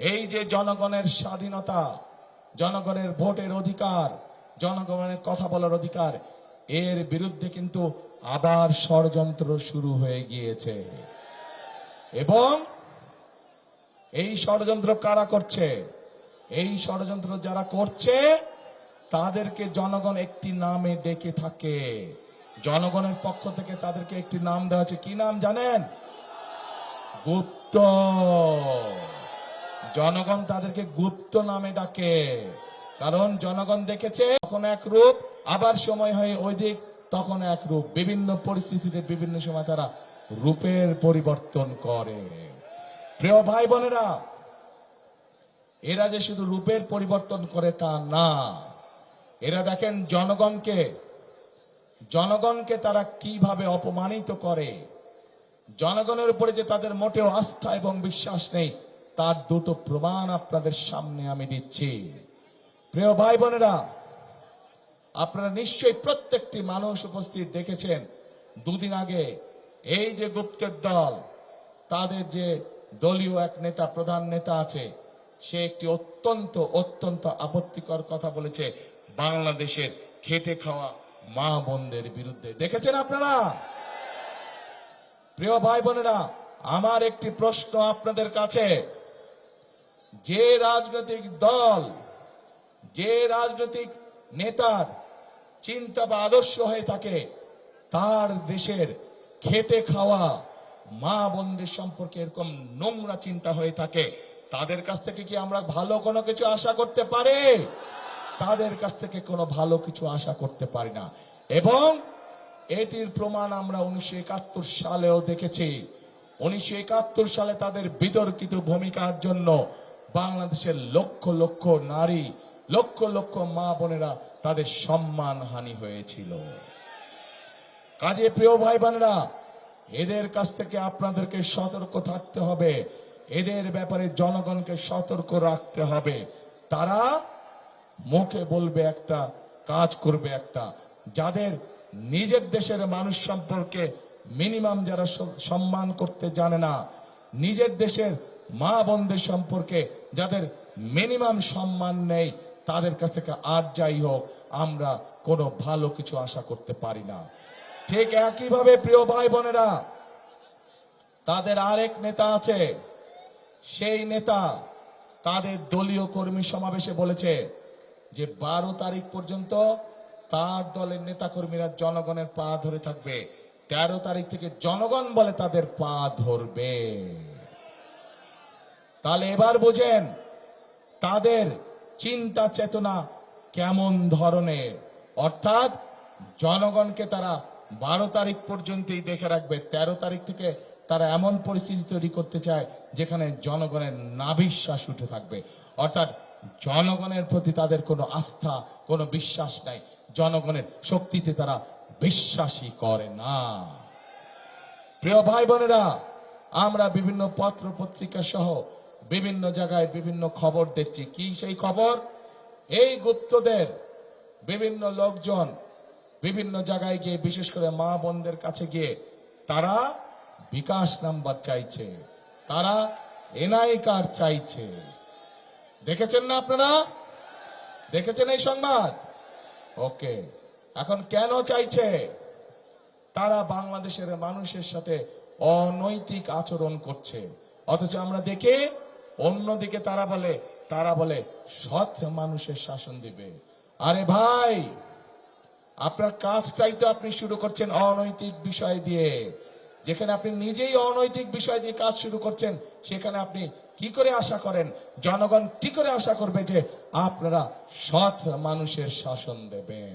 এই যে জনগণের স্বাধীনতা, জনগণের ভোটের অধিকার, জনগণের কথা বলার অধিকার, এর বিরুদ্ধে কিন্তু আবার ষড়যন্ত্র শুরু হয়ে গিয়েছে। এবং এই ষড়যন্ত্র কারা করছে? এই ষড়যন্ত্র যারা করছে তাদেরকে জনগণ একটি নামে ডেকে থাকে। জনগণের পক্ষ থেকে তাদেরকে একটি নাম দেওয়া হচ্ছে। কি নাম জানেন? গুপ্ত। জনগণ তাদেরকে গুপ্ত নামে ডাকে, কারণ জনগণ দেখেছে তখন এক রূপ, আবার সময় হয়ে ওই দিক, তখন এক রূপ। বিভিন্ন পরিস্থিতিতে বিভিন্ন সময় তারা রূপের পরিবর্তন করে। প্রিয় ভাই বোনেরা, এরা যে শুধু রূপের পরিবর্তন করে তা না, এরা দেখেন জনগণকে তারা কিভাবে অপমানিত করে। জনগণের উপরে যে তাদের মোটেও আস্থা এবং বিশ্বাস নেই, তার দুটো প্রমাণ আপনাদের সামনে আমি দিচ্ছি। প্রিয় ভাই বোনেরা, আপনারা নিশ্চয়ই প্রত্যেকটি মানুষ উপস্থিত দেখেছেন দুদিন আগে এই যে গুপ্তের দল, তাদের যে দলীয় এক নেতা, প্রধান নেতা আছে, সে একটি অত্যন্ত আপত্তিকর কথা বলেছে বাংলাদেশের খেটে খাওয়া মা বোনদের বিরুদ্ধে। দেখেছেন আপনারা? প্রিয় ভাই বোনেরা, আমার একটি প্রশ্ন আপনাদের কাছে, যে রাজনৈতিক দল, যে রাজনৈতিক নেতার চিন্তা বা আদর্শ হয়ে থাকে, তার দেশের খেটে খাওয়া মা বোনদের সম্পর্কে এরকম নোংরা চিন্তা হয়ে থাকে, তাদের কাছ থেকে কি আমরা ভালো কোনো কিছু আশা করতে পারি? তাদের কাছ থেকে কোনো ভালো কিছু আশা করতে পারি না। এবং এটির প্রমাণ আমরা 1971 সালেও দেখেছি। 1971 সালে তাদের বিতর্কিত ভূমিকার জন্য বাংলাদেশের লক্ষ লক্ষ নারী, লক্ষ লক্ষ মা বোনেরা, তাদের সম্মান হানি হয়েছিল। কাজে প্রিয় ভাই বোনেরা, এদের কাছ থেকে আপনাদেরকে সতর্ক থাকতে হবে। এদের ব্যাপারে জনগণকে সতর্ক রাখতে হবে। তারা মুখে বলবে একটা, কাজ করবে একটা। যাদের নিজের দেশের মানুষ সম্পর্কে মিনিমাম যারা সম্মান করতে জানে না, নিজের দেশের মা বোনদের সম্পর্কে যাদের মিনিমাম সম্মান নেই, তাদের কাছ থেকে আর যাই হোক আমরা কোনো ভালো কিছু আশা করতে পারি না। ঠিক একইভাবে প্রিয় ভাই বোনেরা, তাদের আরেক নেতা আছে। সেই নেতা তাদের দলীয় কর্মী সমাবেশে বলেছে যে 12 তারিখ পর্যন্ত তার দলের নেতা কর্মীরা জনগণের পা ধরে থাকবে, 13 তারিখ থেকে জনগণ বলে তাদের পা ধরবে। তাহলে এবার বোঝেন তাদের চিন্তা চেতনা কেমন ধরনের। অর্থাৎ জনগণকে তারা 12 তারিখ পর্যন্তই দেখে রাখবে, 13 তারিখ থেকে তারা এমন পরিস্থিতি তৈরি করতে চায় যেখানে জনগণের নাভিশ্বাস উঠে থাকবে। অর্থাৎ জনগণের প্রতি তাদের কোনো আস্থা, কোনো বিশ্বাস নাই, জনগণের শক্তিতে তারা বিশ্বাসই করে না। প্রিয় ভাই বোনেরা, আমরা বিভিন্ন পত্র পত্রিকা সহ বিভিন্ন জায়গায় বিভিন্ন খবর দেখছি। কি সেই খবর? এই গুপ্তদের বিভিন্ন লোকজন বিভিন্ন জায়গায় গিয়ে, বিশেষ করে মা বোনদের কাছে গিয়ে তারা বিকাশ নাম্বার চাইছে, তারা এনআই কার্ড চাইছে। দেখেছেন না আপনারা? দেখেছেন এই সংবাদ? ওকে, এখন কেন চাইছে? তারা বাংলাদেশের মানুষের সাথে অনৈতিক আচরণ করছে, অথচ আমরা দেখি অন্যদিকে তারা বলে সৎ মানুষের শাসন দিবে। আরে ভাই, আপনার কাজটাই তো আপনি শুরু করছেন অনৈতিক বিষয় দিয়ে। যেখানে আপনি নিজেই অনৈতিক বিষয় দিয়ে কাজ শুরু করছেন, সেখানে আপনি কি করে আশা করেন, জনগণ কি করে আশা করবে যে আপনারা সৎ মানুষের শাসন দেবেন?